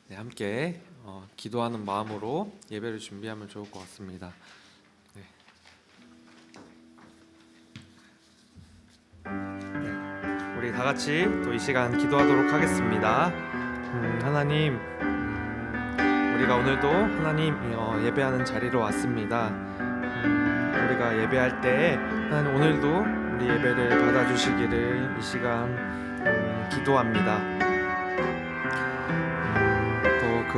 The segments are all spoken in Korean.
네, 함께 기도하는 마음으로 예배를 준비하면 좋을 것 같습니다. 네. 네, 우리 다 같이 또 이 시간 기도하도록 하겠습니다. 하나님, 우리가 오늘도 하나님 예배하는 자리로 왔습니다. 우리가 예배할 때 하나님 오늘도 우리 예배를 받아주시기를 이 시간 기도합니다. 그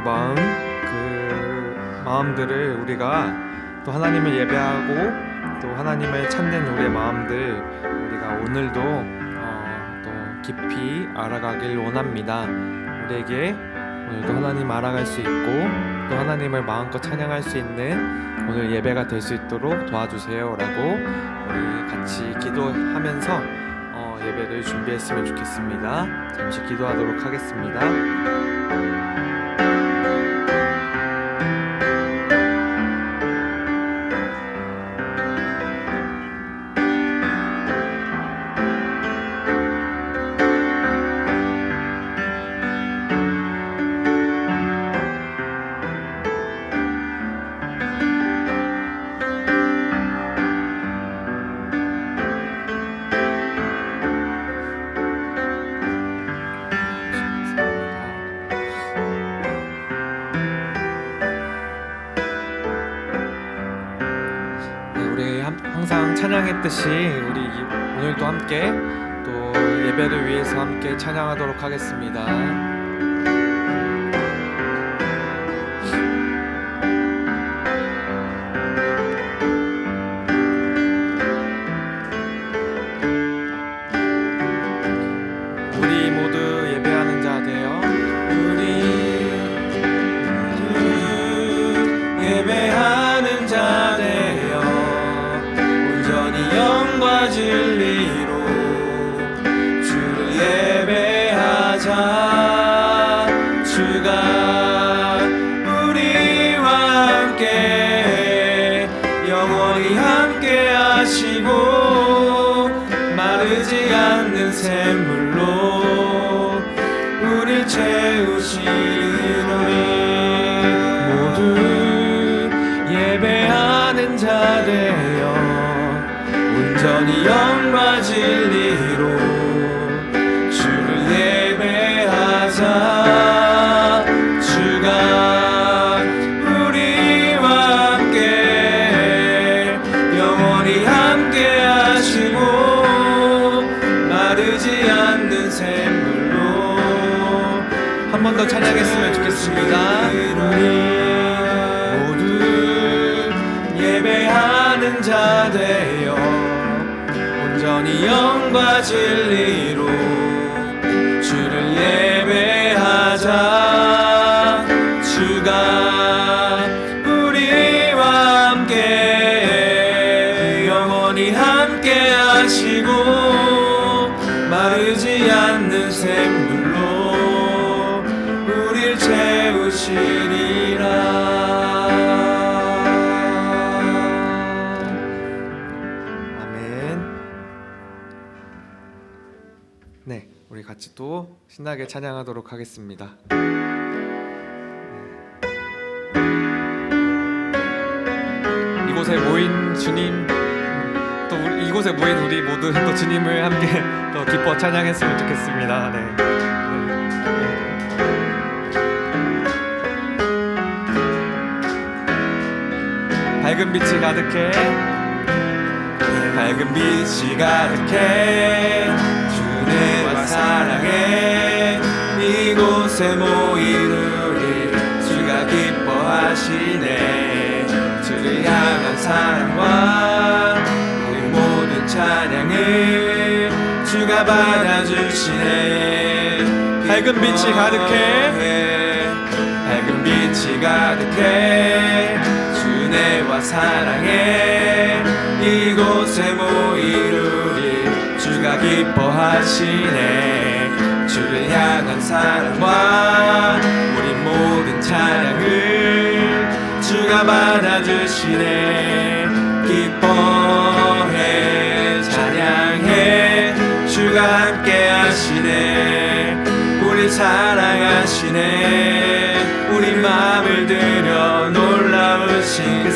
마음들을 우리가 또 하나님을 예배하고 또 하나님을 찾는 우리의 마음들 우리가 오늘도 또 깊이 알아가길 원합니다. 우리에게 오늘도 하나님 알아갈 수 있고 또 하나님을 마음껏 찬양할 수 있는 오늘 예배가 될 수 있도록 도와주세요 라고 우리 같이 기도하면서 예배를 준비했으면 좋겠습니다. 잠시 기도하도록 하겠습니다. 항상 찬양했듯이 우리 오늘도 함께 또 예배를 위해서 함께 찬양하도록 하겠습니다. 우리 모두 예배하는 자 되어 우리 모두 예배하는 자 되어 영과 진리로 주를 예배하자. 주가 우리와 함께 영원히 함께 하시고 마르지 않는 샘물로 우릴 채우시리니 모두 예배하는 자 되어 온전히 영과 진리로 주를 예배하자. 주가 우리와 함께 영원히 함께 하시고 마르지 않는 샘물로 한 번 더 찬양했으면 좋겠습니다. 우리 모두 예배하는 자 되어 온전히 영과 진리로 주를 예배하자. 주가 우리와 함께 영원히 함께 하시고 마르지 않는 샘물로 우릴 채우시리라. 네, 우리 같이 또 신나게 찬양하도록 하겠습니다. 이곳에 모인 주님, 또 이곳에 모인 우리 모두 또 주님을 함께 또 기뻐 찬양했으면 좋겠습니다. 네. 밝은 빛이 가득해, 밝은 빛이 가득해 은혜와 사랑에 이곳에 모인 우리 주가 기뻐하시네. 주를 향한 사랑과 우리 모든 찬양을 주가 받아주시네. 밝은 빛이 가득해, 밝은 빛이 가득해 은혜와 사랑에 이곳에 모인 우리 주가 기뻐하시네. 주를 향한 사랑과 우리 모든 찬양을 주가 받아주시네. 기뻐해 찬양해 주가 함께 하시네. 우리 사랑하시네.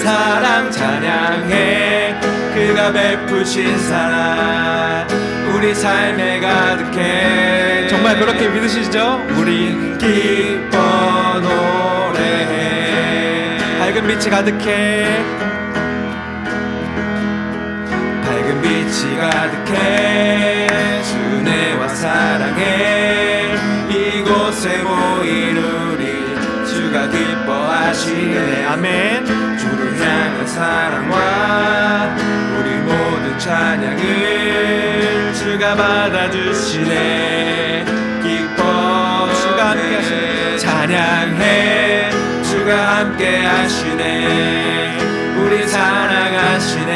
사랑 찬양해. 그가 베푸신 사랑 우리 삶에 가득해. 정말 그렇게 믿으시죠? 우리 기뻐 노래해. 밝은 빛이 가득해. 밝은 빛이 가득해. 주 은혜와 사랑해. 이곳에 모인 우리 주가 기뻐하시네. 아멘. 주를 향한 사랑과 우리 모든 찬양을 주가 받아주시네. 기뻐 주가 함께 하시네. 찬양해. 주가 함께 하시네. 우리 사랑하시네.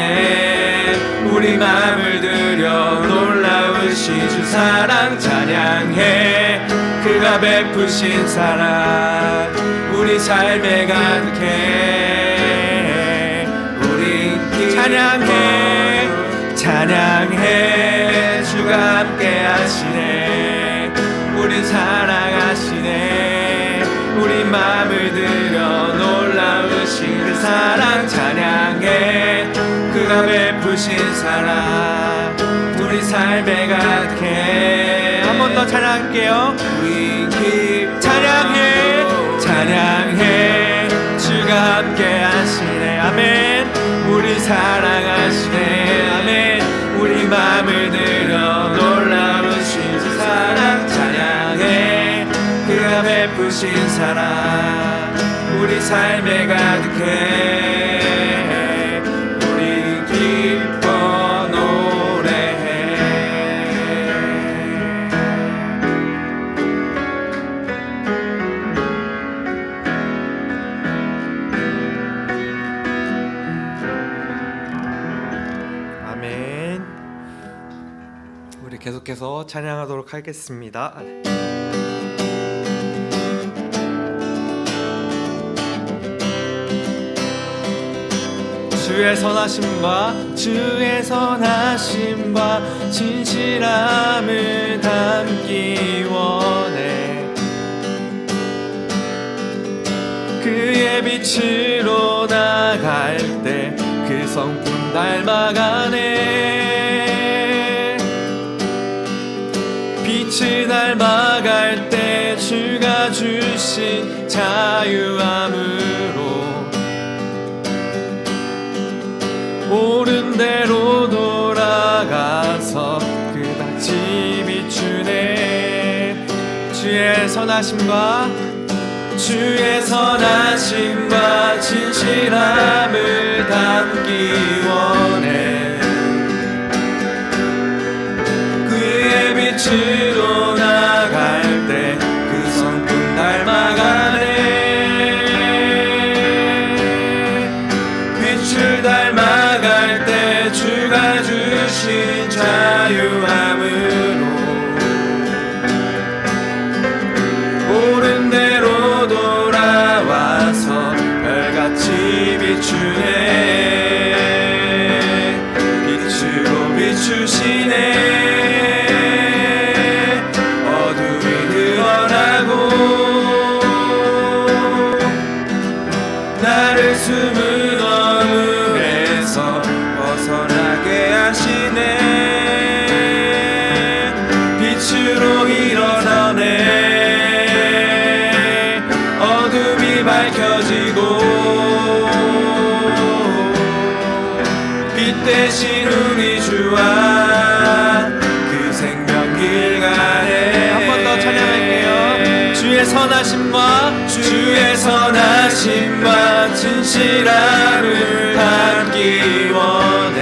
우리 마음을 들여 놀라우신 주 사랑 찬양해. 그가 베푸신 사랑 우리 삶에 가득해. 우리 찬양해. 찬양해. 주가 함께 하시네. 우리 사랑하시네. 우리 마음을 들여 놀라우신 그 사랑 찬양해. 그가 베푸신 사랑 우리 삶에 가득해. 한 번 더 찬양할게요. 찬양해. 찬양해. 주가 함께 하시네. 아멘. 우리 사랑하시네. 아멘. 우리 마음을 들여 놀라우신 주 사랑 찬양해. 그가 베푸신 사랑 우리 삶에 가득해. 우리 기뻐 노래해. 아멘. 우리 계속해서 찬양하도록 하겠습니다. 주의 선하심과 진실함을 담기 원해. 그의 빛으로 나갈 때 그 성품 닮아가네. 빛을 닮아갈 때 주가 주신 자유함으로 옳은 대로 돌아가서 그다지 비추네. 주의 선하심과 진실함을 담기 원해. 그의 빛으로 나갈 때 그 성품 닮아가네. 빛을 닮아갈 때 주가 주신 자유함으로 옳은 대로 돌아와서 별같이 비추네. 빛으로 비추시네. 어둠이 드러나고 나를 숨은 어둠에서 벗어나게 하시네. 빛으로 일어나네. 어둠이 밝혀지고 빛 대신 우리 주와 그 생명길 가네. 한 번 더 찬양할게요. 주의 선하심과 진실함을 담기 원해.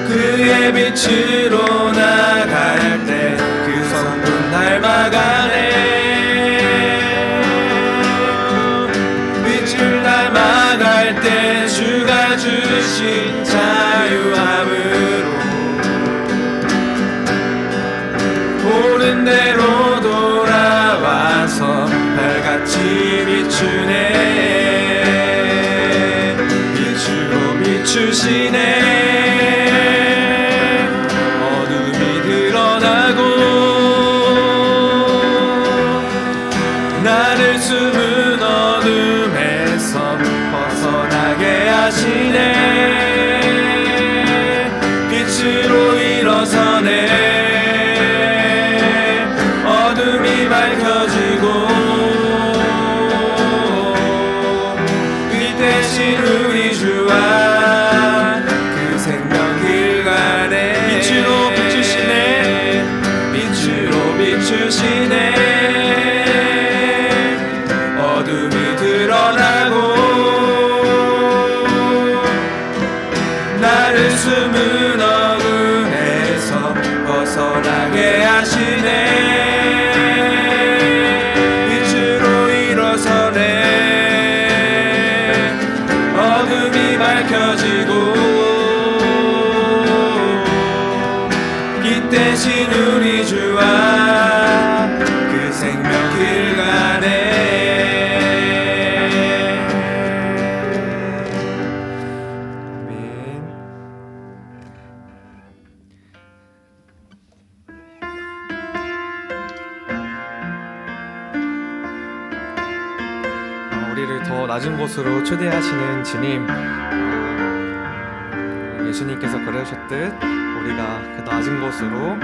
그의 빛으로 나갈 때 그 성품 닮아가네. 빛을 닮아갈 때 주가 주신 자유함으로 옳은 대로 돌아와서 별같이 비추네. 빛으로 비추시네. 어둠이 드러나고 나를 숨은 어둠에 하시네. 빛으로 일어서네. 어둠이 밝혀지고 빛 대신 우리 주와 그 생명 길 가네. 빛으로 비추시네. 빛으로 비추시네. 어둠이 드러나고 나를 숨은 어둠에서 벗어나게 하시네. 빛으로 일어서네. 어둠이 밝혀지고 빛 대신 우리 주와 그 생명 길 가네. 우리를 더 낮은 곳으로 초대하시는 주님, 예수님께서 그러셨듯 우리가 그 낮은 곳으로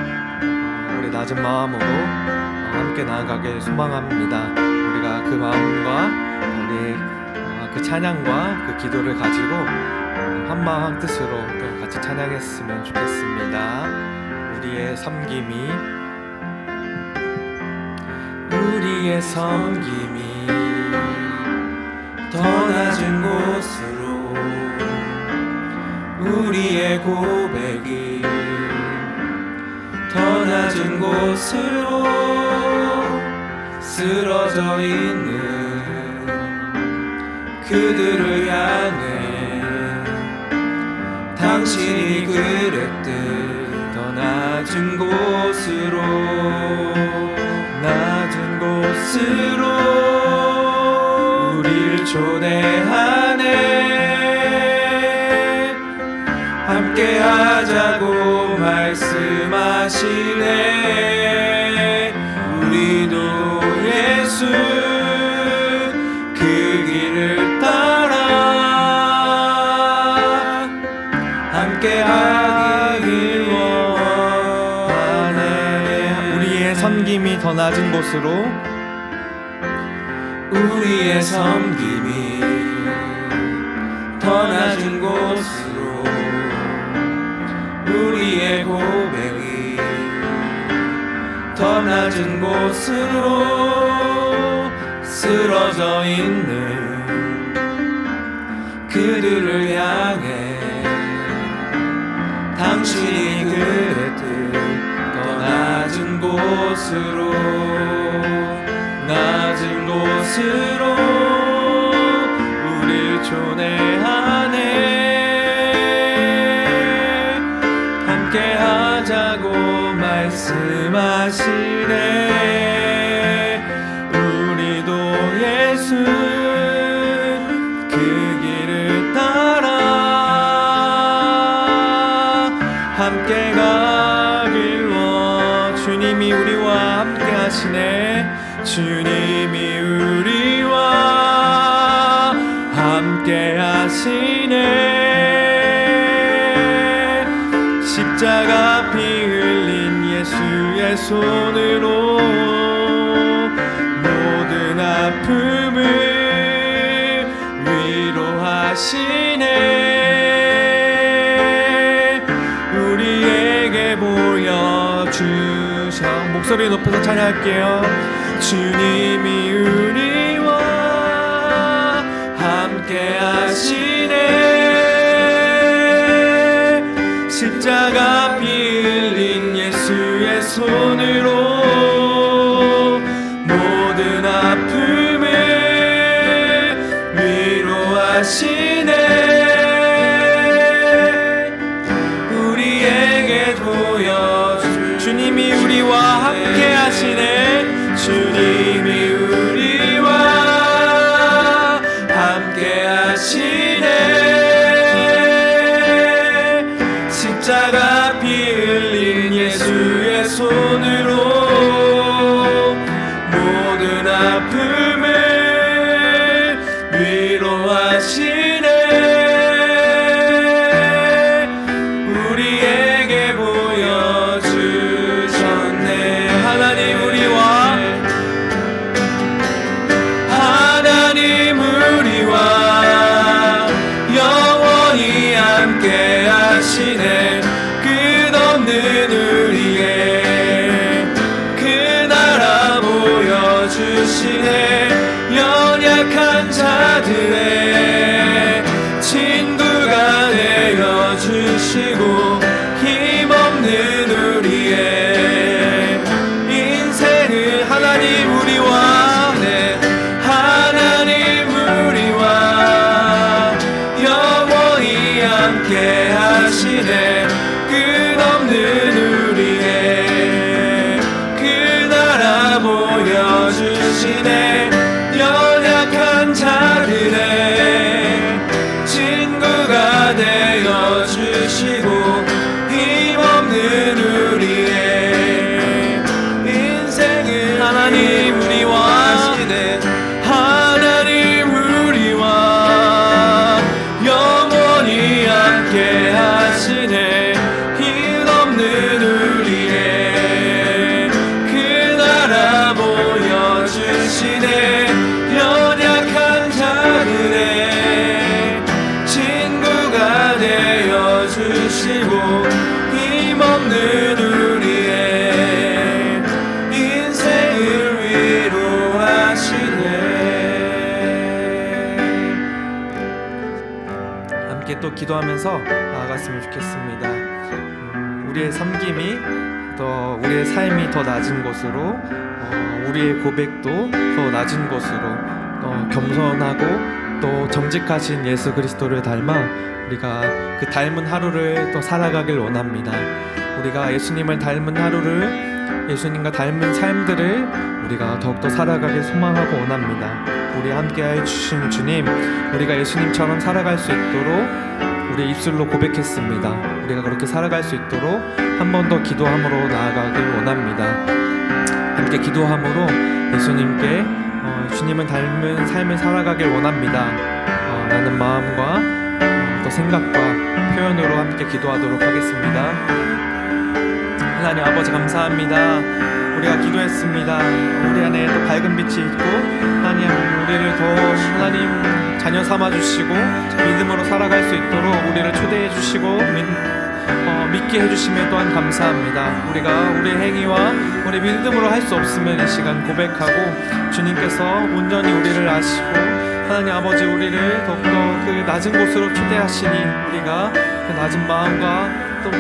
우리 낮은 마음으로 함께 나아가길 소망합니다. 우리가 그 마음과 우리 그 찬양과 그 기도를 가지고 한 마음 한 뜻으로 또 같이 찬양했으면 좋겠습니다. 우리의 섬김이 더 낮은 곳으로, 우리의 고백이 더 낮은 곳으로 쓰러져 있는 그들을 향해 당신이 그랬듯 더 낮은 곳으로 우릴 초대하네. 함께 하자고 말씀하시네. 우리도 예수 그 길을 따라 함께 하길 원하네. 우리의 섬김이 더 낮은 곳으로, 우리의 섬김이 더 낮은 곳으로, 우리의 고백이 더 낮은 곳으로 쓰러져 있는 그들을 향해 당신이 그랬듯 더 낮은 곳으로 우릴 초대하네. 함께 하자고 말씀하시네. 우리도 예수 그 길을 따라 함께 가길 주님이 우리와 함께 하시네. 주님이 우리와 함께 하시네. 십자가 피 흘린 예수의 손으로 모든 아픔을 위로하시네. 우리에게 보여주셔. 목소리 높여서 찬양할게요. 주님이 우리와 함께 하시네. 십자가 피 흘린 예수의 손으로 모든 아픔을 위로하시네. 우리에게 보여줄 주님이 우리와 함께 하시네. 주님이 우리와 함께 하시네. 십자가 피 흘린 예수의 손으로 하나님 우리와 영원히 함께 하시네. 끝없는 우리의 그 나라 보여주시네. 연약한 자들의 친구가 되어주시고 힘없는 우리의 인생을 하나님 우리와 영원히 함께 하시네. 끝없는 우리의 그 나라 보여주시네. 연약한 자들의 친구가 되어주시고 힘없는 우리의 인생을 하나님 우리와 영원히 함께 하시네. 힘없는 우리의 그 나라 보여주시네. 연약한 자들의 친구가 되어주시고 힘없는 우리의 인생을 위로하시네. 함께 또 기도하면서 나아갔으면 좋겠습니다. 우리의 섬김이 더 우리의 삶이 더 낮은 곳으로, 우리의 고백도 더 낮은 곳으로 겸손하고 또 정직하신 예수 그리스도를 닮아 우리가 그 닮은 하루를 또 살아가길 원합니다. 우리가 예수님을 닮은 하루를, 예수님과 닮은 삶들을 우리가 더욱더 살아가길 소망하고 원합니다. 우리 함께해 주신 주님, 우리가 예수님처럼 살아갈 수 있도록 우리 입술로 고백했습니다. 우리가 그렇게 살아갈 수 있도록 한 번 더 기도함으로 나아가길 원합니다. 함께 기도함으로 예수님께 주님을 닮은 삶을 살아가길 원합니다 라는 마음과 또 생각과 표현으로 함께 기도하도록 하겠습니다. 하나님 아버지 감사합니다. 우리가 기도했습니다. 우리 안에 또 밝은 빛이 있고 하나님 우리를 더 하나님 자녀 삼아주시고 믿음으로 살아갈 수 있도록 우리를 초대해 주시고 믿게 해주시면 또한 감사합니다. 우리가 우리의 행위와 우리 믿음으로 할 수 없으면 이 시간 고백하고 주님께서 온전히 우리를 아시고 하나님 아버지 우리를 더욱더 그 낮은 곳으로 초대하시니 우리가 그 낮은 마음과 또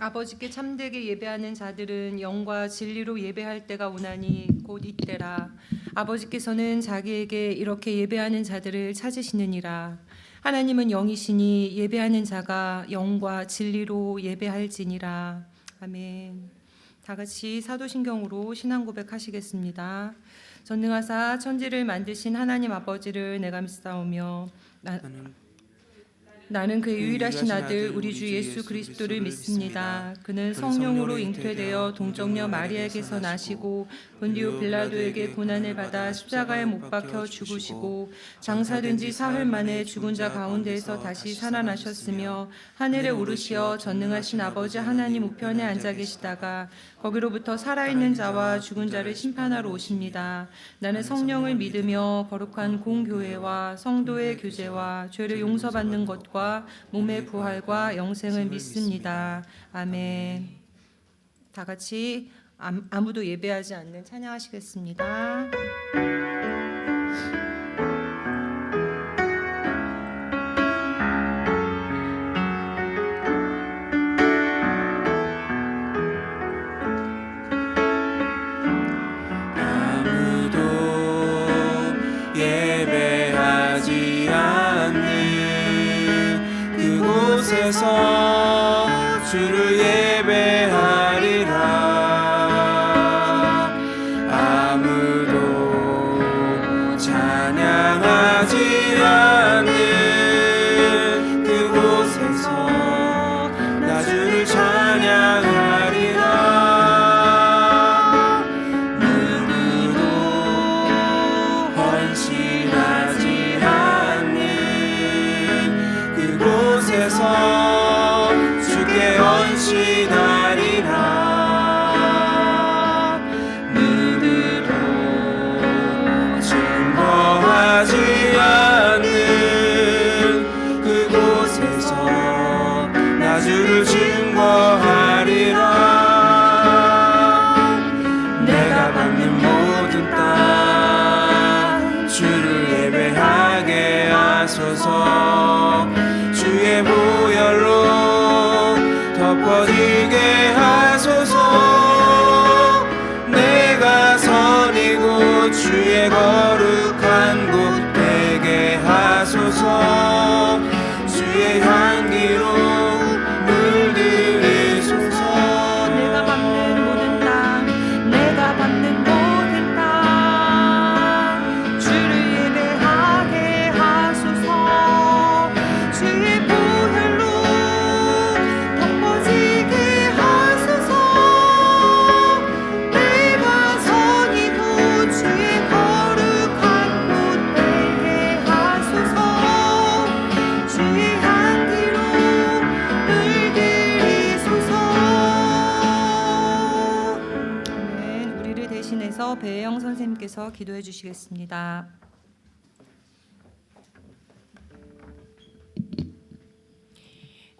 아버지께 참되게 예배하는 자들은 영과 진리로 예배할 때가 오나니 곧 이때라. 아버지께서는 자기에게 이렇게 예배하는 자들을 찾으시느니라. 하나님은 영이시니 예배하는 자가 영과 진리로 예배할지니라. 아멘. 다 같이 사도신경으로 신앙 고백하시겠습니다. 전능하사 천지를 만드신 하나님 아버지를 내가 믿사오며 나는 그의 유일하신 아들 우리 주 예수 그리스도를 믿습니다. 그는 성령으로 잉태되어 동정녀 마리아에게서 나시고 본디오 빌라도에게 고난을 받아 십자가에 못 박혀 죽으시고 장사된 지 사흘 만에 죽은 자 가운데에서 다시 살아나셨으며 하늘에 오르시어 전능하신 아버지 하나님 우편에 앉아 계시다가 거기로부터 살아있는 자와 죽은 자를 심판하러 오십니다. 나는 성령을 믿으며 거룩한 공교회와 성도의 교제와 죄를 용서받는 것과 몸의 부활과 영생을 믿습니다. 아멘. 다 같이 아무도 예배하지 않는 찬양하시겠습니다. 예배하지 않는 그곳에서 주를 예배하리라. 아무도 찬양하지 않는 그곳에서 나 주를 찬양하리라. 누구도 안심하지 않는 그곳에서 주께 헌신하리라. 누구도 증거하지 않는 그곳에서 나 주를 증거하리라. 내가 받는 모든 땅 주를 예배하게 하소서. 주의 보혈로 덮어지게 하소서. 내가 선이고 주의 거룩한 곳 되게 하소서. 주의 향기로 물들이소서. 내가 받는 모든 땅, 내가 받는 모든 땅 주를 예배하게 하소서. 주의 보혈로 덮어지게 하소서. 내가 선이고 주의 거룩한 곳 되게 하소서. 주의 향기로 물들이소서. 아멘. 우리를 대신해서 배영 선생님께서 기도해 주시겠습니다.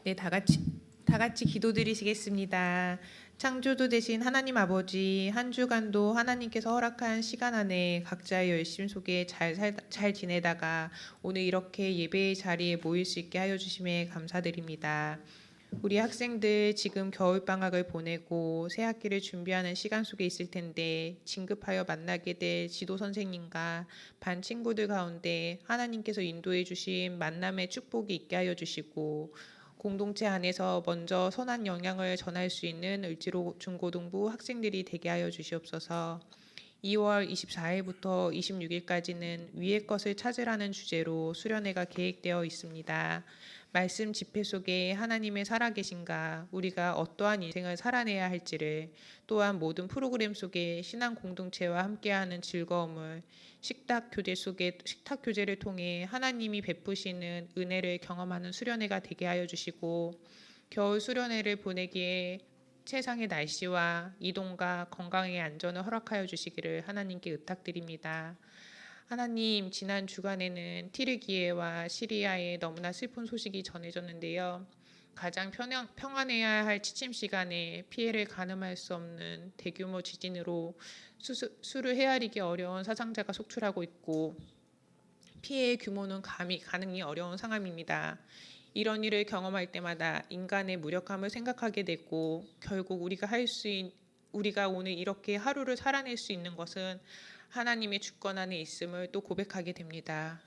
네, 다 같이 기도드리시겠습니다. 창조주 되신 하나님 아버지, 한 주간도 하나님께서 허락한 시간 안에 각자의 열심 속에 잘 지내다가 오늘 이렇게 예배의 자리에 모일 수 있게 하여 주심에 감사드립니다. 우리 학생들 지금 겨울방학을 보내고 새 학기를 준비하는 시간 속에 있을 텐데 진급하여 만나게 될 지도 선생님과 반 친구들 가운데 하나님께서 인도해 주신 만남의 축복이 있게 하여 주시고, 공동체 안에서 먼저 선한 영향을 전할 수 있는 을지로 중고등부 학생들이 되게 하여 주시옵소서. 2월 24일부터 26일까지는 위의 것을 찾으라는 주제로 수련회가 계획되어 있습니다. 말씀 집회 속에 하나님의 살아계신가, 우리가 어떠한 인생을 살아내야 할지를, 또한 모든 프로그램 속에 신앙 공동체와 함께하는 즐거움을, 식탁 교제를 통해 하나님이 베푸시는 은혜를 경험하는 수련회가 되게 하여 주시고, 겨울 수련회를 보내기에 세상의 날씨와 이동과 건강의 안전을 허락하여 주시기를 하나님께 의탁드립니다. 하나님, 지난 주간에는 티르기에와 시리아에 너무나 슬픈 소식이 전해졌는데요. 가장 평안해야 할 취침 시간에 피해를 가늠할 수 없는 대규모 지진으로 수를 헤아리기 어려운 사상자가 속출하고 있고, 피해의 규모는 감히 가능이 어려운 상황입니다. 이런 일을 경험할 때마다 인간의 무력함을 생각하게 되고, 결국 우리가 오늘 이렇게 하루를 살아낼 수 있는 것은 하나님의 주권 안에 있음을 또 고백하게 됩니다.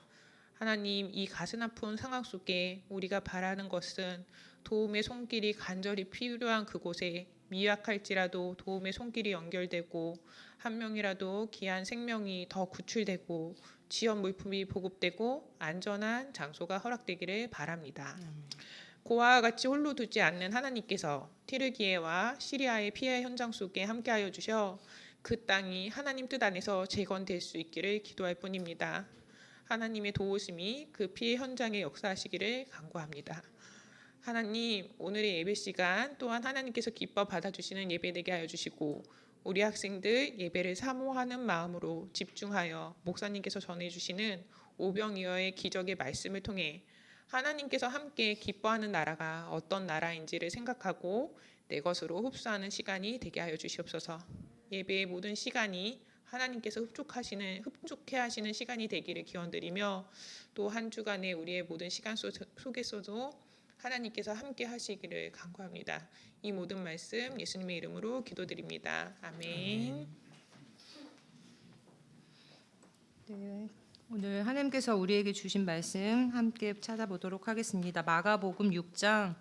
하나님, 이 가슴 아픈 상황 속에 우리가 바라는 것은 도움의 손길이 간절히 필요한 그곳에 미약할지라도 도움의 손길이 연결되고, 한 명이라도 귀한 생명이 더 구출되고, 지원 물품이 보급되고, 안전한 장소가 허락되기를 바랍니다. 고아와 같이 홀로 두지 않는 하나님께서 티르기에와 시리아의 피해 현장 속에 함께하여 주셔 그 땅이 하나님 뜻 안에서 재건될 수 있기를 기도할 뿐입니다. 하나님의 도우심이 그 피해 현장에 역사하시기를 간구합니다. 하나님, 오늘의 예배 시간 또한 하나님께서 기뻐 받아주시는 예배 되게 하여 주시고, 우리 학생들 예배를 사모하는 마음으로 집중하여 목사님께서 전해주시는 오병이어의 기적의 말씀을 통해 하나님께서 함께 기뻐하는 나라가 어떤 나라인지를 생각하고 내 것으로 흡수하는 시간이 되게 하여 주시옵소서. 예배의 모든 시간이 하나님께서 흡족해 하시는 시간이 되기를 기원드리며, 또 한 주간의 우리의 모든 시간 속에서도 하나님께서 함께 하시기를 간구합니다. 이 모든 말씀 예수님의 이름으로 기도드립니다. 아멘. 네, 오늘 하나님께서 우리에게 주신 말씀 함께 찾아보도록 하겠습니다. 마가복음 6장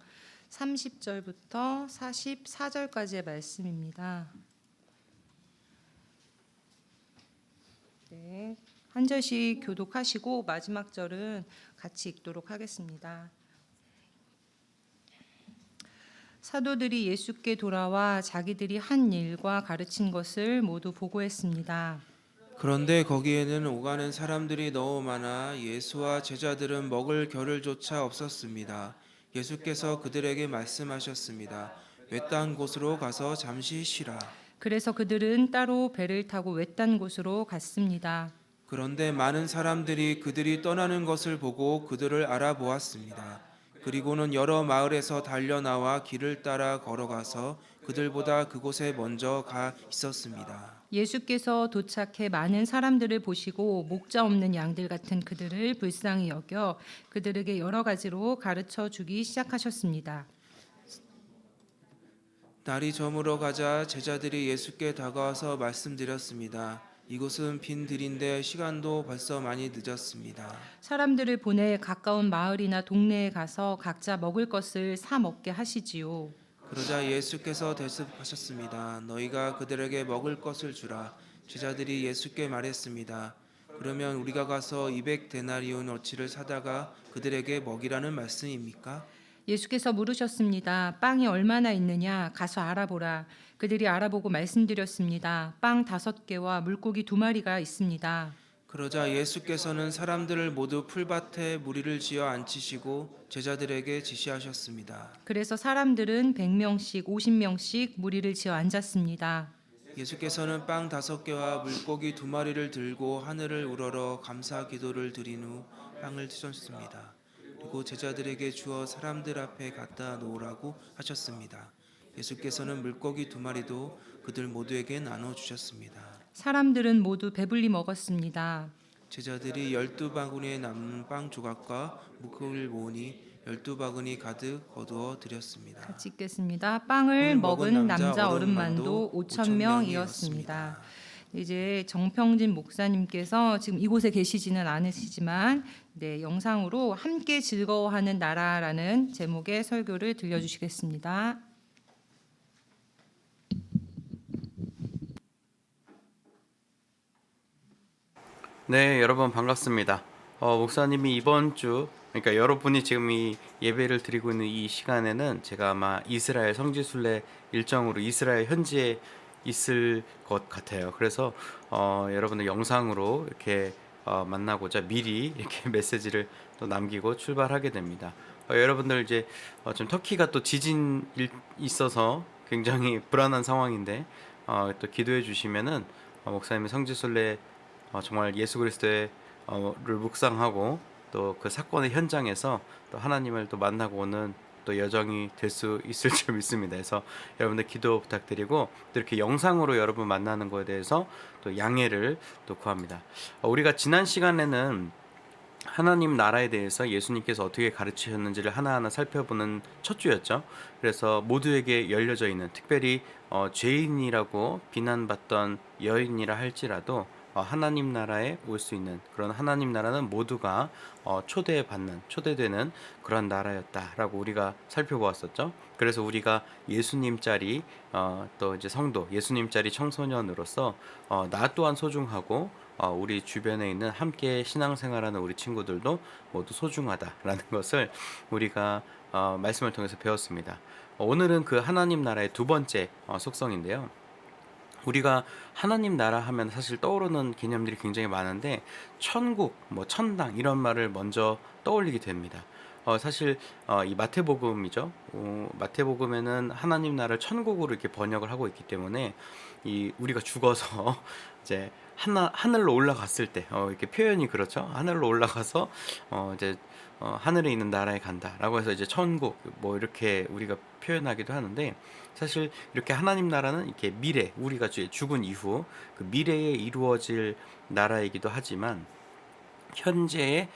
30절부터 44절까지의 말씀입니다. 네, 한 절씩 교독하시고 마지막 절은 같이 읽도록 하겠습니다. 사도들이 예수께 돌아와 자기들이 한 일과 가르친 것을 모두 보고했습니다. 그런데 거기에는 오가는 사람들이 너무 많아 예수와 제자들은 먹을 겨를조차 없었습니다. 예수께서 그들에게 말씀하셨습니다. 외딴 곳으로 가서 잠시 쉬라. 그래서 그들은 따로 배를 타고 외딴 곳으로 갔습니다. 그런데 많은 사람들이 그들이 떠나는 것을 보고 그들을 알아보았습니다. 그리고는 여러 마을에서 달려나와 길을 따라 걸어가서 그들보다 그곳에 먼저 가 있었습니다. 예수께서 도착해 많은 사람들을 보시고 목자 없는 양들 같은 그들을 불쌍히 여겨 그들에게 여러 가지로 가르쳐 주기 시작하셨습니다. 날이 저물어 가자 제자들이 예수께 다가와서 말씀드렸습니다. 이곳은 빈 들인데 시간도 벌써 많이 늦었습니다. 사람들을 보내 가까운 마을이나 동네에 가서 각자 먹을 것을 사 먹게 하시지요. 그러자 예수께서 대답하셨습니다. 너희가 그들에게 먹을 것을 주라. 제자들이 예수께 말했습니다. 그러면 우리가 가서 200데나리온어치를 사다가 그들에게 먹이라는 말씀입니까? 예수께서 물으셨습니다. 빵이 얼마나 있느냐? 가서 알아보라. 그들이 알아보고 말씀드렸습니다. 빵 5개와 물고기 2마리가 있습니다. 그러자 예수께서는 사람들을 모두 풀밭에 무리를 지어 앉히시고 제자들에게 지시하셨습니다. 그래서 사람들은 100명씩 50명씩 무리를 지어 앉았습니다. 예수께서는 빵 5개와 물고기 2마리를 들고 하늘을 우러러 감사 기도를 드린 후 빵을 찢었습니다. 그리고 제자들에게 주어 사람들 앞에 갖다 놓으라고 하셨습니다. 예수께서는 물고기 2마리도 그들 모두에게 나눠 주셨습니다. 사람들은 모두 배불리 먹었습니다. 제자들이 12바구니에 남은 빵 조각과 물고기를 모으니 12바구니 가득 거두어 드렸습니다. 같이 읽겠습니다. 빵을 먹은 남자 어른만도 5,000명이었습니다. 이제 정평진 목사님께서 지금 이곳에 계시지는 않으시지만 영상으로 함께 즐거워하는 나라라는 제목의 설교를 들려주시겠습니다. 네, 여러분 반갑습니다. 목사님이 이번 주, 그러니까 여러분이 지금 이 예배를 드리고 있는 이 시간에는 제가 아마 이스라엘 성지순례 일정으로 이스라엘 현지에 있을 것 같아요. 그래서 여러분들 영상으로 이렇게 만나고자 미리 이렇게 메시지를 또 남기고 출발하게 됩니다. 여러분들 이제 지금 터키가 또 지진 있어서 굉장히 불안한 상황인데 또 기도해 주시면은 목사님의 성지순례 정말 예수 그리스도를 묵상하고 또 그 사건의 현장에서 또 하나님을 또 만나고 오는 또 여정이 될 수 있을 줄 믿습니다. 그래서 여러분들 기도 부탁드리고 또 이렇게 영상으로 여러분 만나는 거에 대해서 또 양해를 또 구합니다. 우리가 지난 시간에는 하나님 나라에 대해서 예수님께서 어떻게 가르치셨는지를 하나하나 살펴보는 첫 주였죠. 그래서 모두에게 열려져 있는, 특별히 죄인이라고 비난받던 여인이라 할지라도 하나님 나라에 올 수 있는 그런 하나님 나라는 모두가 초대되는 그런 나라였다라고 우리가 살펴보았었죠. 그래서 우리가 예수님 짤이 또 이제 성도, 예수님 짤이 청소년으로서 나 또한 소중하고 우리 주변에 있는 함께 신앙생활하는 우리 친구들도 모두 소중하다라는 것을 우리가 말씀을 통해서 배웠습니다. 오늘은 그 하나님 나라의 두 번째 속성인데요. 우리가 하나님 나라 하면 사실 떠오르는 개념들이 굉장히 많은데 천국, 천당 이런 말을 먼저 떠올리게 됩니다. 사실 이 마태복음이죠. 마태복음에는 하나님 나라를 천국으로 이렇게 번역을 하고 있기 때문에 이 우리가 죽어서 이제 하늘로 올라갔을 때 이렇게 표현이 그렇죠. 하늘로 올라가서 이제 하늘에 있는 나라에 간다라고 해서 이제 천국 이렇게 우리가 표현하기도 하는데, 사실 이렇게 하나님 나라는 이렇게 미래, 우리가 죽은 이후 그 미래에 이루어질 나라이기도 하지만 현재에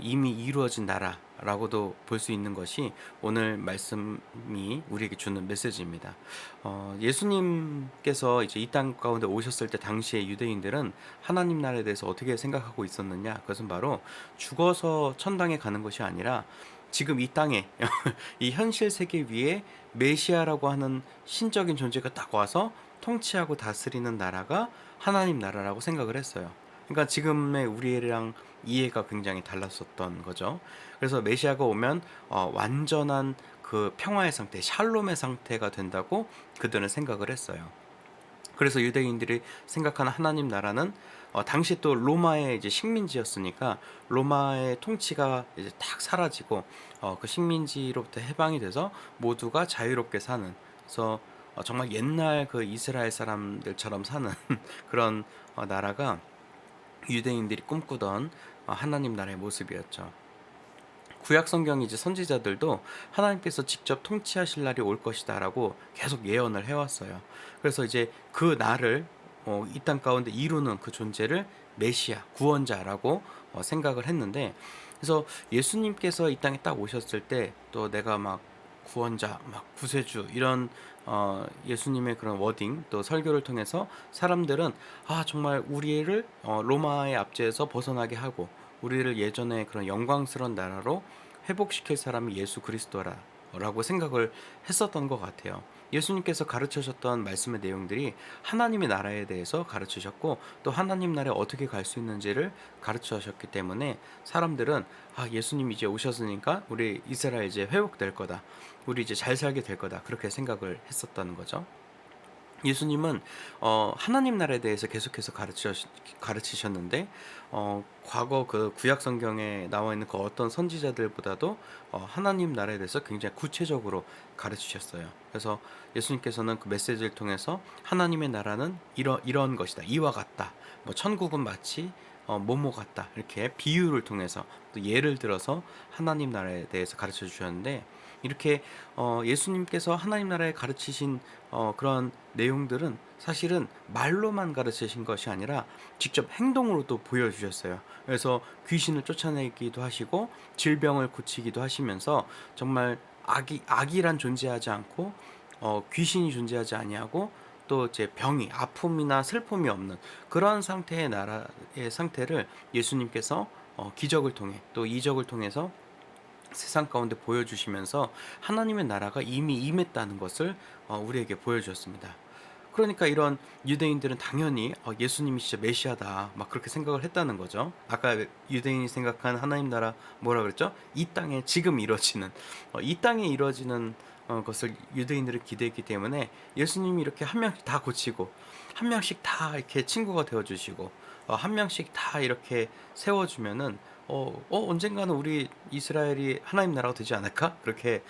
이미 이루어진 나라라고도 볼 수 있는 것이 오늘 말씀이 우리에게 주는 메시지입니다. 예수님께서 이제 이 땅 가운데 오셨을 때 당시에 유대인들은 하나님 나라에 대해서 어떻게 생각하고 있었느냐? 그것은 바로 죽어서 천당에 가는 것이 아니라 지금 이 땅에 이 현실 세계 위에 메시아라고 하는 신적인 존재가 딱 와서 통치하고 다스리는 나라가 하나님 나라라고 생각을 했어요. 그러니까 지금의 우리랑 이해가 굉장히 달랐었던 거죠. 그래서 메시아가 오면 완전한 그 평화의 상태, 샬롬의 상태가 된다고 그들은 생각을 했어요. 그래서 유대인들이 생각하는 하나님 나라는 당시 또 로마의 이제 식민지였으니까 로마의 통치가 이제 딱 사라지고 그 식민지로부터 해방이 돼서 모두가 자유롭게 사는, 그래서 정말 옛날 그 이스라엘 사람들처럼 사는 그런 나라가 유대인들이 꿈꾸던 하나님 나라의 모습이었죠. 구약 성경이 이제 선지자들도 하나님께서 직접 통치하실 날이 올 것이다라고 계속 예언을 해왔어요. 그래서 이제 그 날을 이 땅 가운데 이루는 그 존재를 메시아, 구원자라고 생각을 했는데, 그래서 예수님께서 이 땅에 딱 오셨을 때 또 내가 막 구원자, 막 구세주 이런 예수님의 그런 워딩 또 설교를 통해서 사람들은 정말 우리를 로마의 압제에서 벗어나게 하고 우리를 예전의 그런 영광스러운 나라로 회복시킬 사람이 예수 그리스도라고 생각을 했었던 것 같아요. 예수님께서 가르치셨던 말씀의 내용들이 하나님의 나라에 대해서 가르치셨고 또 하나님 나라에 어떻게 갈 수 있는지를 가르치셨기 때문에 사람들은 예수님이 이제 오셨으니까 우리 이스라엘 이제 회복될 거다, 우리 이제 잘 살게 될 거다, 그렇게 생각을 했었다는 거죠. 예수님은 하나님 나라에 대해서 계속해서 가르치셨는데 과거 그 구약 성경에 나와 있는 그 어떤 선지자들보다도 하나님 나라에 대해서 굉장히 구체적으로 가르치셨어요. 그래서 예수님께서는 그 메시지를 통해서 하나님의 나라는 이런 것이다, 이와 같다, 뭐 천국은 마치 뭐뭐 같다, 이렇게 비유를 통해서 또 예를 들어서 하나님 나라에 대해서 가르쳐 주셨는데, 이렇게 예수님께서 하나님 나라에 가르치신 그런 내용들은 사실은 말로만 가르치신 것이 아니라 직접 행동으로도 보여주셨어요. 그래서 귀신을 쫓아내기도 하시고 질병을 고치기도 하시면서 정말 악이란 존재하지 않고 귀신이 존재하지 아니하고 또 이제 병이, 아픔이나 슬픔이 없는 그런 상태의 나라의 상태를 예수님께서 기적을 통해 또 이적을 통해서 세상 가운데 보여주시면서 하나님의 나라가 이미 임했다는 것을 우리에게 보여주었습니다. 그러니까 이런 유대인들은 당연히 예수님이 진짜 메시아다 막 그렇게 생각을 했다는 거죠. 아까 유대인이 생각한 하나님 나라 뭐라 그랬죠? 이 땅에 지금 이루어지는 이 땅에 이루어지는 것을 유대인들은 기대했기 때문에 예수님이 이렇게 한 명씩 다 고치고 한 명씩 다 이렇게 친구가 되어주시고 한 명씩 다 이렇게 세워주면은 언젠가는 우리 이스라엘이 하나님 나라가 되지 않을까? 그렇게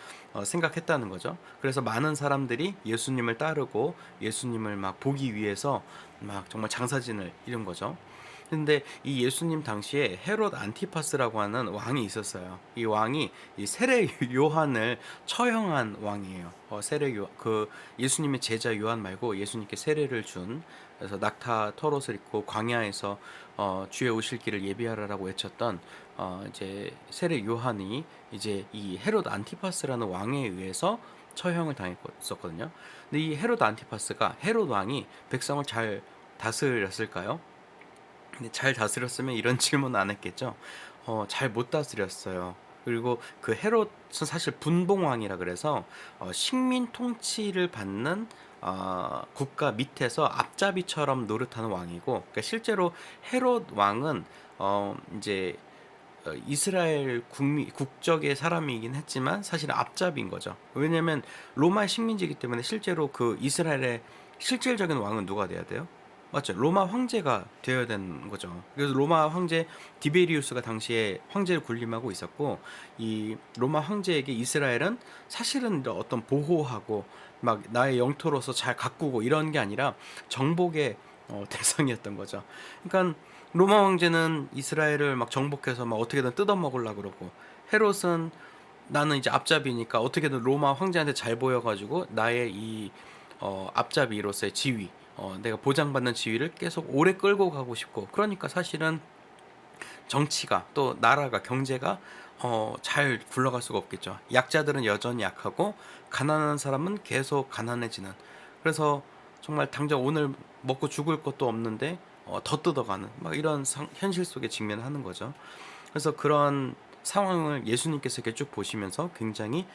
생각했다는 거죠. 그래서 많은 사람들이 예수님을 따르고 예수님을 막 보기 위해서 막 정말 장사진을 이룬 거죠. 근데 이 예수님 당시에 헤롯 안티파스라고 하는 왕이 있었어요. 이 왕이 이 세례 요한을 처형한 왕이에요. 그 예수님의 제자 요한 말고 예수님께 세례를 준, 그래서 낙타 털옷을 입고 광야에서 주의 오실 길을 예비하라라고 외쳤던 이제 세례 요한이 이제 이 헤롯 안티파스라는 왕에 의해서 처형을 당했었거든요. 근데 이 헤롯 안티파스가, 헤롯 왕이 백성을 잘 다스렸을까요? 근데 잘 다스렸으면 이런 질문 안 했겠죠. 잘 못 다스렸어요. 그리고 그 헤롯은 사실 분봉왕이라 그래서 식민 통치를 받는 국가 밑에서 앞잡이처럼 노릇하는 왕이고, 그러니까 실제로 헤롯 왕은 이제 이스라엘 국적의 사람이긴 했지만 사실 앞잡이인 거죠. 왜냐면 로마의 식민지이기 때문에 실제로 그 이스라엘의 실질적인 왕은 누가 돼야 돼요? 맞죠? 로마 황제가 되어야 되는 거죠. 그래서 로마 황제 디베리우스가 당시에 황제를 군림하고 있었고, 이 로마 황제에게 이스라엘은 사실은 어떤 보호하고 막 나의 영토로서 잘 가꾸고 이런 게 아니라 정복의 대상이었던 거죠. 그러니까 로마 황제는 이스라엘을 막 정복해서 막 어떻게든 뜯어먹으려고 그러고, 헤롯은 나는 이제 앞잡이니까 어떻게든 로마 황제한테 잘 보여가지고 나의 이 앞잡이로서의 지위, 내가 보장받는 지위를 계속 오래 끌고 가고 싶고, 그러니까 사실은 정치가 또 나라가 경제가 잘 굴러갈 수가 없겠죠. 약자들은 여전히 약하고 가난한 사람은 계속 가난해지는, 그래서 정말 당장 오늘 먹고 죽을 것도 없는데 더 뜯어가는 막 이런 현실 속에 직면하는 거죠. 그래서 그런 상황을 예수님께서 이렇게 쭉 보시면서 굉장히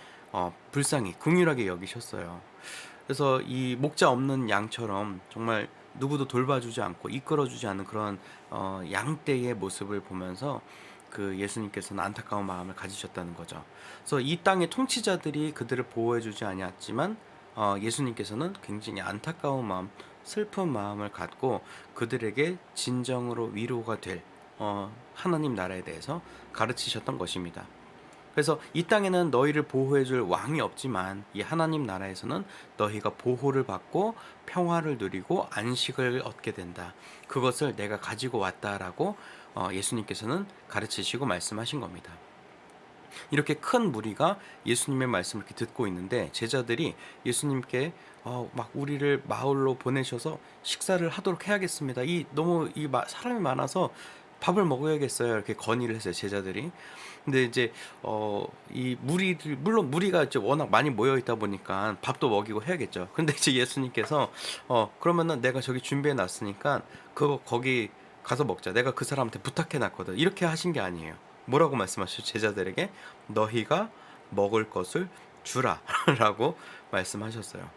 불쌍히 긍휼하게 여기셨어요. 그래서 이 목자 없는 양처럼 정말 누구도 돌봐주지 않고 이끌어주지 않는 그런 양떼의 모습을 보면서 그 예수님께서는 안타까운 마음을 가지셨다는 거죠. 그래서 이 땅의 통치자들이 그들을 보호해주지 아니었지만 예수님께서는 굉장히 안타까운 마음, 슬픈 마음을 갖고 그들에게 진정으로 위로가 될 하나님 나라에 대해서 가르치셨던 것입니다. 그래서 이 땅에는 너희를 보호해줄 왕이 없지만 이 하나님 나라에서는 너희가 보호를 받고 평화를 누리고 안식을 얻게 된다. 그것을 내가 가지고 왔다라고 예수님께서는 가르치시고 말씀하신 겁니다. 이렇게 큰 무리가 예수님의 말씀을 이렇게 듣고 있는데 제자들이 예수님께 막 우리를 마을로 보내셔서 식사를 하도록 해야겠습니다. 너무 사람이 많아서 밥을 먹어야겠어요. 이렇게 건의를 했어요, 제자들이. 근데 이제 이 무리들 물론 무리가 이제 워낙 많이 모여 있다 보니까 밥도 먹이고 해야겠죠. 근데 이제 예수님께서 그러면은 내가 저기 준비해 놨으니까 그거 거기 가서 먹자. 내가 그 사람한테 부탁해 놨거든. 이렇게 하신 게 아니에요. 뭐라고 말씀하셨죠? 제자들에게 너희가 먹을 것을 주라라고 말씀하셨어요.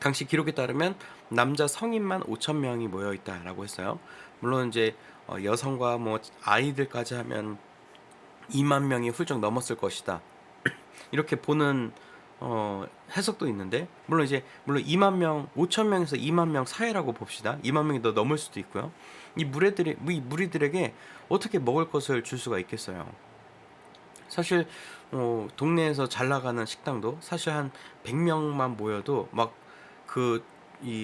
당시 기록에 따르면 남자 성인만 5,000명이 모여 있다라고 했어요. 물론 이제 여성과 뭐 아이들까지 하면 2만 명이 훌쩍 넘었을 것이다. 이렇게 보는 해석도 있는데 물론 2만 명, 5,000명에서 2만 명 사이라고 봅시다. 2만 명이 더 넘을 수도 있고요. 이 무리들에게 어떻게 먹을 것을 줄 수가 있겠어요. 사실 동네에서 잘 나가는 식당도 사실 한 100명만 모여도 막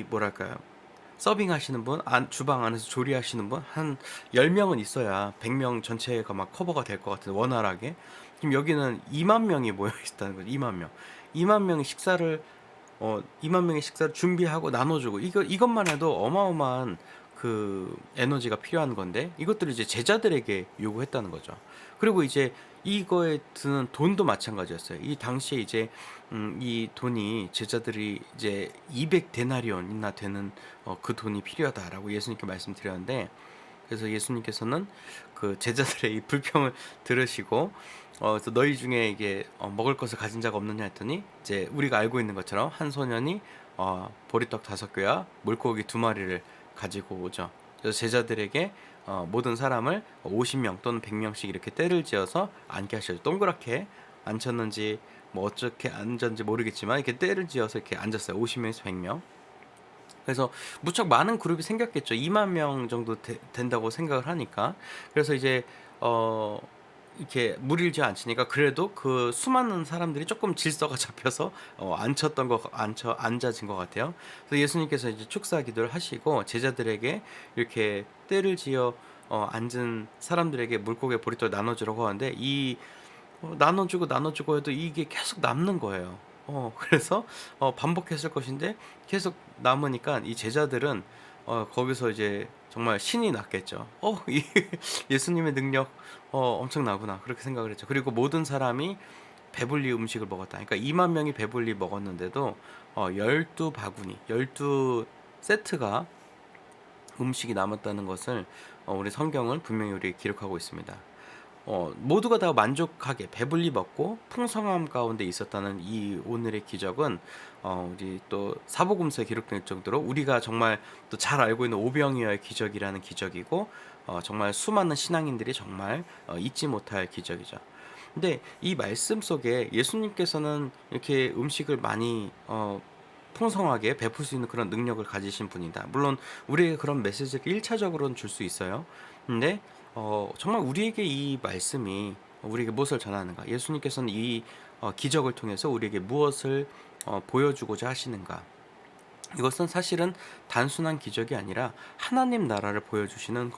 뭐랄까요, 서빙 하시는 분, 주방 안에서 조리하시는 분 한 10명은 있어야 100명 전체가 막 커버가 될 것 같은데, 원활하게. 지금 여기는 2만 명이 모여 있다는 거죠. 2만 명. 2만 명의 식사를 2만 명의 식사를 준비하고 나눠주고, 이것만 해도 어마어마한 그 에너지가 필요한 건데, 이것들을 이제 제자들에게 요구했다는 거죠. 그리고 이제 이거에 드는 돈도 마찬가지였어요. 이 당시에 이제 이 돈이 제자들이 이제 200데나리온이나 되는 그 돈이 필요하다라고 예수님께 말씀드렸는데, 그래서 예수님께서는 그 제자들의 이 불평을 들으시고 그래서 너희 중에 이게 먹을 것을 가진 자가 없느냐 했더니, 이제 우리가 알고 있는 것처럼 한 소년이 보리떡 5개와 물고기 2마리를 가지고 오죠. 그래서 제자들에게 모든 사람을 50명 또는 100명씩 이렇게 때를 지어서 앉게 하셔요. 동그랗게 앉혔는지 뭐 어떻게 앉았는지 모르겠지만 이렇게 때를 지어서 이렇게 앉았어요. 50명에서 100명. 그래서 무척 많은 그룹이 생겼겠죠. 2만 명 정도 된다고 생각을 하니까. 그래서 이제 이렇게 무리를 지어 앉히니까 그래도 그 수많은 사람들이 조금 질서가 잡혀서 앉아진 것 같아요. 그래서 예수님께서 이제 축사 기도를 하시고 제자들에게 이렇게 때를 지어 앉은 사람들에게 물고기 보리떡을 나눠주라고 하는데, 나눠주고 해도 이게 계속 남는 거예요. 그래서 반복했을 것인데 계속 남으니까 이 제자들은 거기서 이제 정말 신이 났겠죠. 이 예수님의 능력 엄청나구나, 그렇게 생각을 했죠. 그리고 모든 사람이 배불리 음식을 먹었다. 그러니까 2만 명이 배불리 먹었는데도 12바구니, 12세트가 음식이 남았다는 것을 우리 성경은 분명히 우리에게 기록하고 있습니다. 모두가 다 만족하게 배불리 먹고 풍성함 가운데 있었다는 이 오늘의 기적은 우리 또 사복음서에 기록될 정도로 우리가 정말 또 잘 알고 있는 오병이어의 기적이라는 기적이고, 정말 수많은 신앙인들이 정말 잊지 못할 기적이죠. 근데 이 말씀 속에 예수님께서는 이렇게 음식을 많이 풍성하게 베풀 수 있는 그런 능력을 가지신 분이다. 물론 우리에게 그런 메시지를 1차적으로는 줄 수 있어요. 근데 정말 우리에게 이 말씀이 우리에게 무엇을 전하는가? 예수님께서는 이 기적을 통해서 우리에게 무엇을 보여주고자 하시는가? 이것은 사실은 단순한 기적이 아니라 하나님 나라를 보여주시는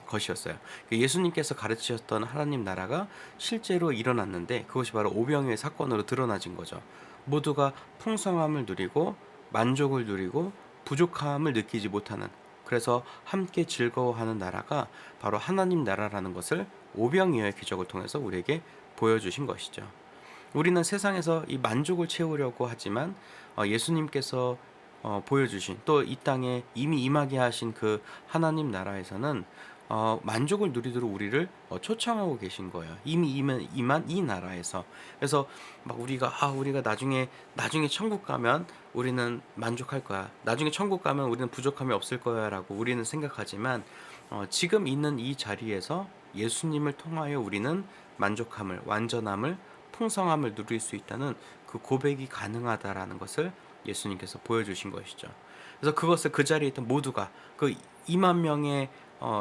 것이었어요. 예수님께서 가르치셨던 하나님 나라가 실제로 일어났는데 그것이 바로 오병이어의 사건으로 드러나진 거죠. 모두가 풍성함을 누리고 만족을 누리고 부족함을 느끼지 못하는, 그래서 함께 즐거워하는 나라가 바로 하나님 나라라는 것을 오병이어의 기적을 통해서 우리에게 보여주신 것이죠. 우리는 세상에서 이 만족을 채우려고 하지만 예수님께서 보여주신, 또 이 땅에 이미 임하게 하신 그 하나님 나라에서는 만족을 누리도록 우리를 초청하고 계신 거예요. 이미 임한 이 나라에서. 그래서 막 우리가 나중에 천국 가면 우리는 만족할 거야, 나중에 천국 가면 우리는 부족함이 없을 거야 라고 우리는 생각하지만 지금 있는 이 자리에서 예수님을 통하여 우리는 만족함을, 완전함을, 풍성함을 누릴 수 있다는 그 고백이 가능하다라는 것을 예수님께서 보여주신 것이죠. 그래서 그것을 그 자리에 있던 모두가 그 2만 명의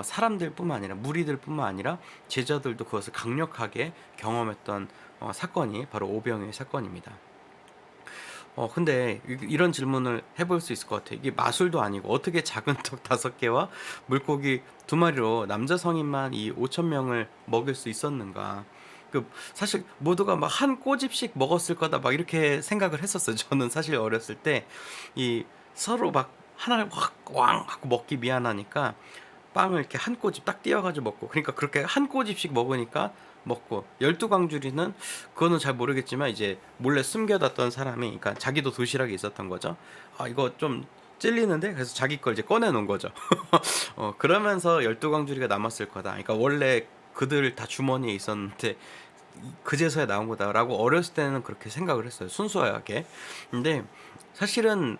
사람들뿐만 아니라 무리들뿐만 아니라 제자들도 그것을 강력하게 경험했던 사건이 바로 오병이어의 사건입니다. 근데 이런 질문을 해볼 수 있을 것 같아요. 이게 마술도 아니고 어떻게 작은 떡 5개와 물고기 2마리로 남자 성인만 이 5천 명을 먹일 수 있었는가? 사실 모두가 막 한 꼬집씩 먹었을 거다 막 이렇게 생각을 했었어요. 저는 사실 어렸을 때 이 서로 막 하나를 확왕 하고 먹기 미안하니까 빵을 이렇게 한 꼬집 딱 띄어가지고 먹고, 그러니까 그렇게 한 꼬집씩 먹으니까 먹고, 12광주리는 그거는 잘 모르겠지만 이제 몰래 숨겨뒀던 사람이, 그러니까 자기도 도시락이 있었던 거죠. 아 이거 좀 찔리는데, 그래서 자기 걸 이제 꺼내 놓은 거죠. 그러면서 12광주리가 남았을 거다. 그러니까 원래 그들 다 주머니에 있었는데 그제서야 나온 거다라고 어렸을 때는 그렇게 생각을 했어요. 순수하게. 근데 사실은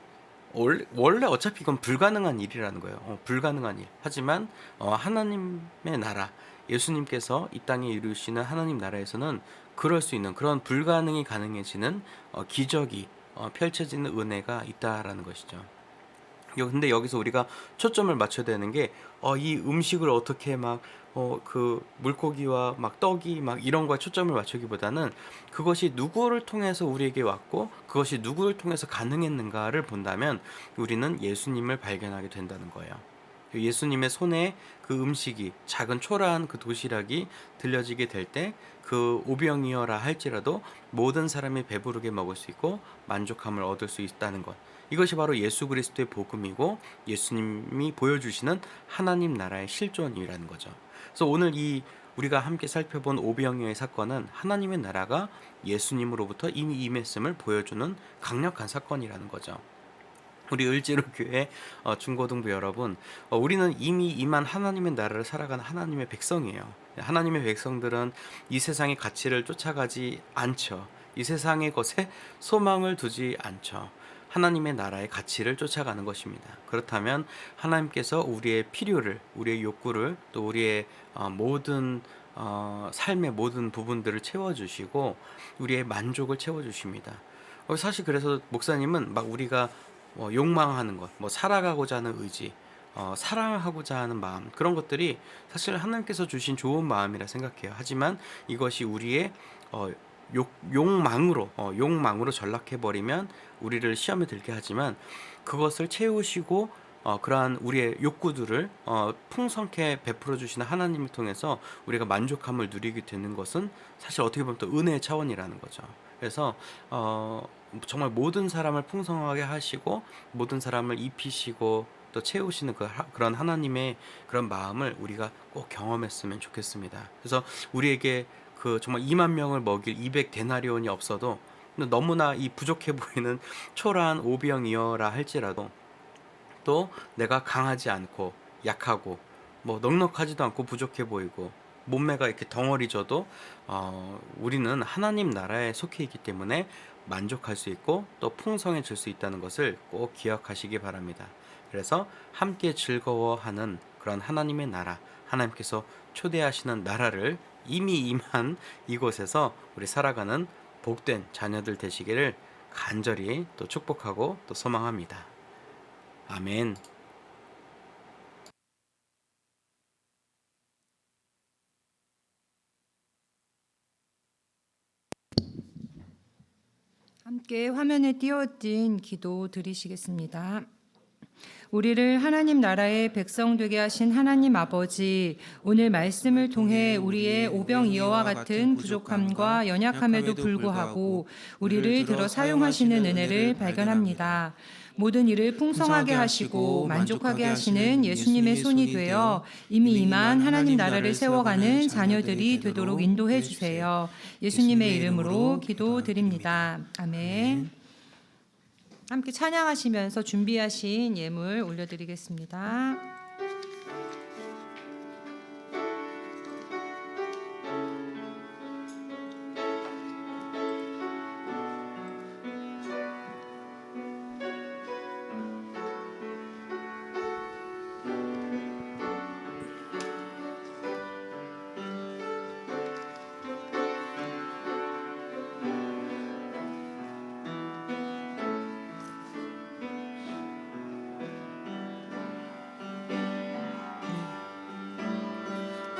원래 어차피 이건 불가능한 일이라는 거예요. 불가능한 일. 하지만 하나님의 나라, 예수님께서 이 땅에 이루시는 하나님 나라에서는 그럴 수 있는, 그런 불가능이 가능해지는 기적이 펼쳐지는 은혜가 있다라는 것이죠. 근데 여기서 우리가 초점을 맞춰야 되는 게 이 음식을 어떻게 막 그 물고기와 막 떡이 막 이런 거에 초점을 맞추기보다는 그것이 누구를 통해서 우리에게 왔고 그것이 누구를 통해서 가능했는가를 본다면 우리는 예수님을 발견하게 된다는 거예요. 예수님의 손에 그 음식이, 작은 초라한 그 도시락이 들려지게 될 때 그 오병이어라 할지라도 모든 사람이 배부르게 먹을 수 있고 만족함을 얻을 수 있다는 것, 이것이 바로 예수 그리스도의 복음이고 예수님이 보여주시는 하나님 나라의 실존이라는 거죠. 그래서 오늘 우리가 함께 살펴본 오병이어의 사건은 하나님의 나라가 예수님으로부터 이미 임했음을 보여주는 강력한 사건이라는 거죠. 우리 을지로교회 중고등부 여러분, 우리는 이미 임한 하나님의 나라를 살아가는 하나님의 백성이에요. 하나님의 백성들은 이 세상의 가치를 쫓아가지 않죠. 이 세상의 것에 소망을 두지 않죠. 하나님의 나라의 가치를 쫓아가는 것입니다. 그렇다면 하나님께서 우리의 필요를, 우리의 욕구를, 또 우리의 모든 삶의 모든 부분들을 채워주시고 우리의 만족을 채워주십니다. 사실 그래서 목사님은 막 우리가 욕망하는 것, 살아가고자 하는 의지, 사랑하고자 하는 마음, 그런 것들이 사실 하나님께서 주신 좋은 마음이라 생각해요. 하지만 이것이 우리의 욕망으로 전락해버리면 우리를 시험에 들게 하지만, 그것을 채우시고 그러한 우리의 욕구들을 풍성케 베풀어 주시는 하나님을 통해서 우리가 만족함을 누리게 되는 것은 사실 어떻게 보면 또 은혜의 차원이라는 거죠. 그래서 정말 모든 사람을 풍성하게 하시고 모든 사람을 입히시고 또 채우시는 그런 하나님의 그런 마음을 우리가 꼭 경험했으면 좋겠습니다. 그래서 우리에게 그 정말 2만 명을 먹일 200데나리온이 없어도 너무나 이 부족해 보이는 초라한 오병이어라 할지라도, 또 내가 강하지 않고 약하고 넉넉하지도 않고 부족해 보이고 몸매가 이렇게 덩어리져도 우리는 하나님 나라에 속해 있기 때문에 만족할 수 있고 또 풍성해질 수 있다는 것을 꼭 기억하시기 바랍니다. 그래서 함께 즐거워하는 그런 하나님의 나라, 하나님께서 초대하시는 나라를 이미 임한 이곳에서 우리 살아가는 복된 자녀들 되시기를 간절히 또 축복하고 또 소망합니다. 아멘. 함께 화면에 띄어진 기도 드리시겠습니다. 우리를 하나님 나라의 백성 되게 하신 하나님 아버지, 오늘 말씀을 통해 우리의 오병이어와 같은 부족함과 연약함에도 불구하고 우리를 들어 사용하시는 은혜를 발견합니다. 모든 일을 풍성하게 하시고 만족하게 하시는 예수님의 손이 되어 이미 임한 하나님 나라를 세워가는 자녀들이 되도록 인도해 주세요. 예수님의 이름으로 기도드립니다. 아멘. 함께 찬양하시면서 준비하신 예물 올려드리겠습니다.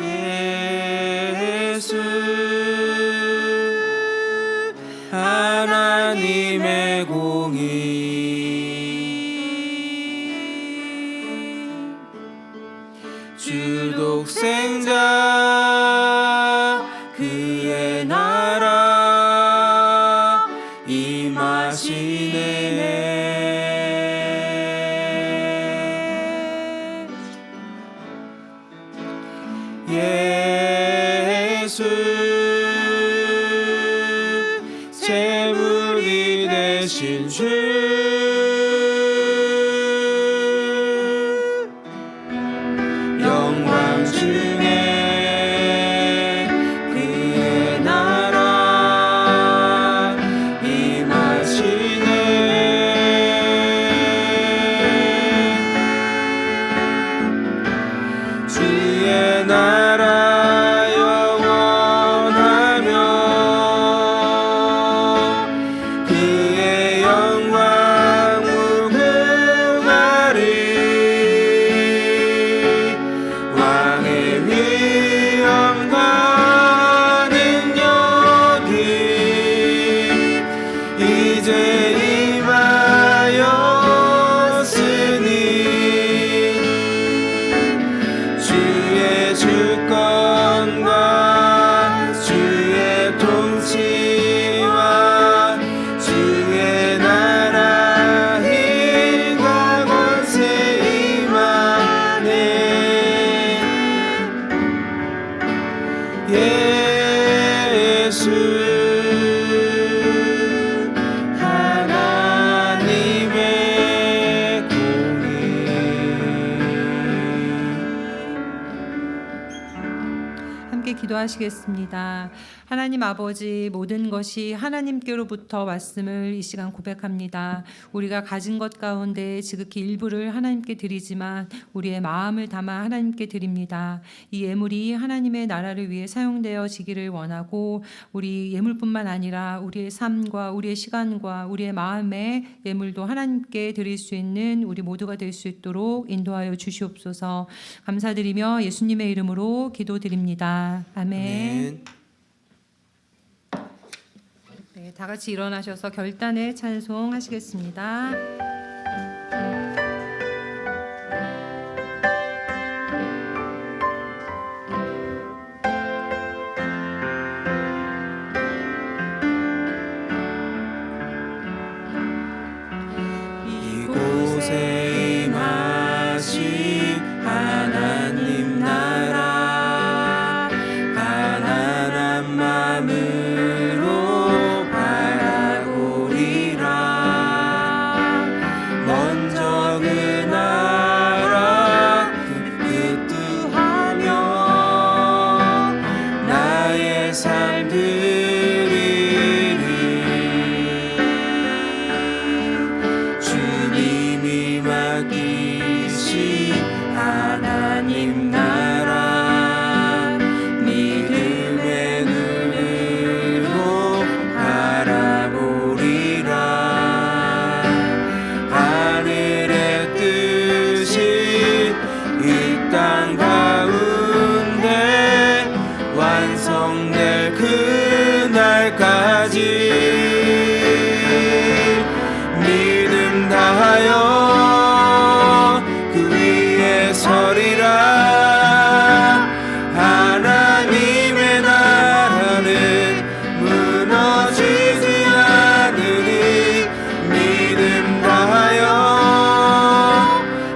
예수 하나님의 공의 주 독생자 그의 나라 임하시네 예수 제물이 되신 주 영광 중에 그의 나라 임하시네 주의 나라 영원하며 그의 영광 무궁하리 왕의 위엄과 능력이 이제 임하였으니 주의 주권과 주의 통치와 주의 나라 힘과 권세 임하네 예수 하나님의 공의 함께 기도하시겠습니다. 하나님 아버지, 모든 것이 하나님께로부터 왔음을 이 시간 고백합니다. 우리가 가진 것 가운데 지극히 일부를 하나님께 드리지만 우리의 마음을 담아 하나님께 드립니다. 이 예물이 하나님의 나라를 위해 사용되어지기를 원하고 우리 예물뿐만 아니라 우리의 삶과 우리의 시간과 우리의 마음의 예물도 하나님께 드릴 수 있는 우리 모두가 될 수 있도록 인도하여 주시옵소서. 감사드리며 예수님의 이름으로 기도드립니다. 아멘. 네, 다 같이 일어나셔서 결단의 찬송 하시겠습니다. 이곳에 임하신 하나님 나라 가난한 마음으로 바라보리라 먼저 그 나라 뜻하며 나의 삶 드리리 주님이 맡기신 하나님 나라 믿음의 눈으로 바라보리라 하늘의 뜻이 이 땅 가운데 완성될 그날까지 믿음 다하여 그 위에 서리라 하나님의 나라는 무너지지 않으니 믿음 다하여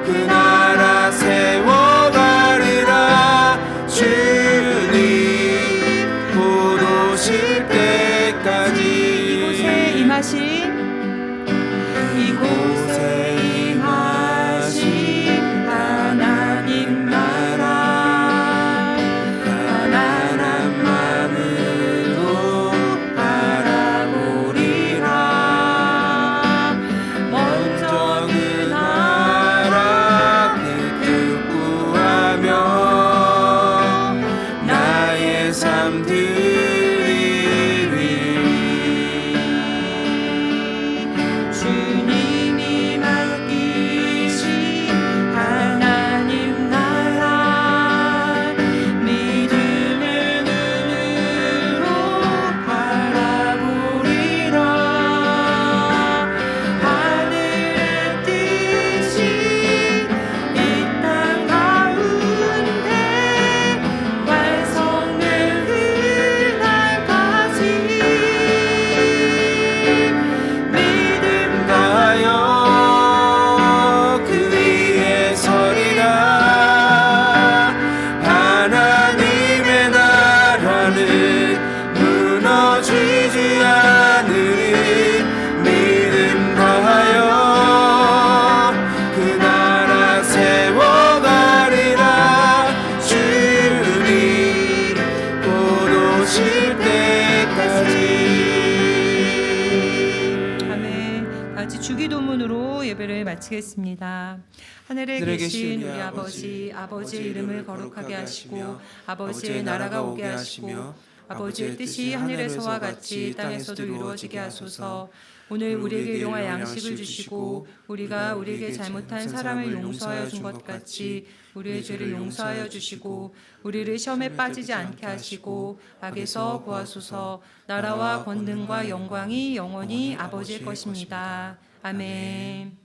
그 나라 세워가리라 주님 곧 오실 때까지 이곳에 임하신 하나님 나라 가난한 마음으로 바라보리라 먼저 그 나라 그 뜻 구하며 나의 삶 드리리 주님이 맡기신 하나님 나라 믿음의 마치겠습니다. 하늘에 계신 우리 아버지, 아버지의 이름을 거룩하게 하시고 아버지의 나라가 오게 하시고 아버지의 뜻이 하늘에서와 같이 땅에서도 이루어지게 하소서. 오늘 우리에게 일용할 양식을 주시고 우리가 우리에게 잘못한 사람을 용서하여 준 것 같이 우리의 죄를 용서하여 주시고 우리를 시험에 빠지지 않게 하시고 악에서 구하소서. 나라와 권능과 영광이 영원히 아버지의 것입니다. 아멘.